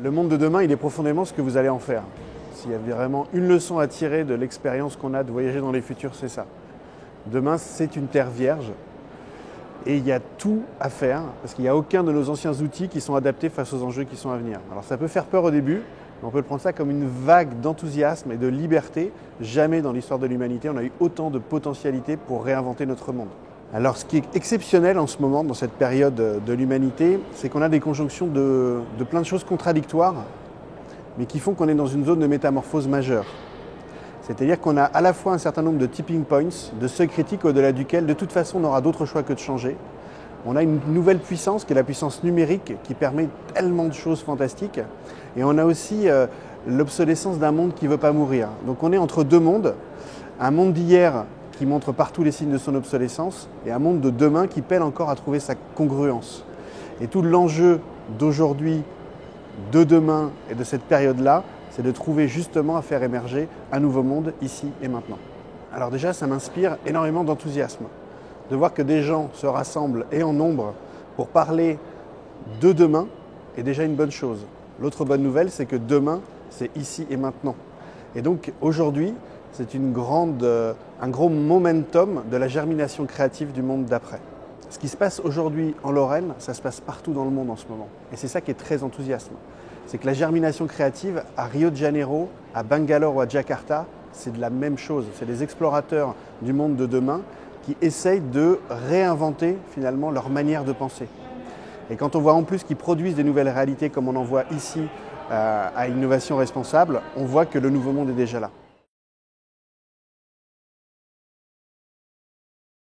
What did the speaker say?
Le monde de demain, il est profondément ce que vous allez en faire. S'il y avait vraiment une leçon à tirer de l'expérience qu'on a de voyager dans les futurs, c'est ça. Demain, c'est une terre vierge et il y a tout à faire parce qu'il n'y a aucun de nos anciens outils qui sont adaptés face aux enjeux qui sont à venir. Alors ça peut faire peur au début, mais on peut le prendre ça comme une vague d'enthousiasme et de liberté. Jamais dans l'histoire de l'humanité, on a eu autant de potentialités pour réinventer notre monde. Alors ce qui est exceptionnel en ce moment, dans cette période de l'humanité, c'est qu'on a des conjonctions de plein de choses contradictoires, mais qui font qu'on est dans une zone de métamorphose majeure. C'est-à-dire qu'on a à la fois un certain nombre de tipping points, de seuils critiques au-delà duquel, de toute façon, on n'aura d'autre choix que de changer. On a une nouvelle puissance, qui est la puissance numérique, qui permet tellement de choses fantastiques. Et on a aussi l'obsolescence d'un monde qui ne veut pas mourir. Donc on est entre deux mondes, un monde d'hier qui montre partout les signes de son obsolescence, et un monde de demain qui peine encore à trouver sa congruence. Et tout l'enjeu d'aujourd'hui, de demain et de cette période-là, c'est de trouver justement à faire émerger un nouveau monde ici et maintenant. Alors déjà, ça m'inspire énormément d'enthousiasme. De voir que des gens se rassemblent et en nombre pour parler de demain est déjà une bonne chose. L'autre bonne nouvelle, c'est que demain, c'est ici et maintenant. Et donc aujourd'hui, c'est un gros momentum de la germination créative du monde d'après. Ce qui se passe aujourd'hui en Lorraine, ça se passe partout dans le monde en ce moment. Et c'est ça qui est très enthousiasmant. C'est que la germination créative à Rio de Janeiro, à Bangalore ou à Jakarta, c'est de la même chose. C'est des explorateurs du monde de demain qui essayent de réinventer finalement leur manière de penser. Et quand on voit en plus qu'ils produisent des nouvelles réalités comme on en voit ici à Innovation Responsable, on voit que le nouveau monde est déjà là.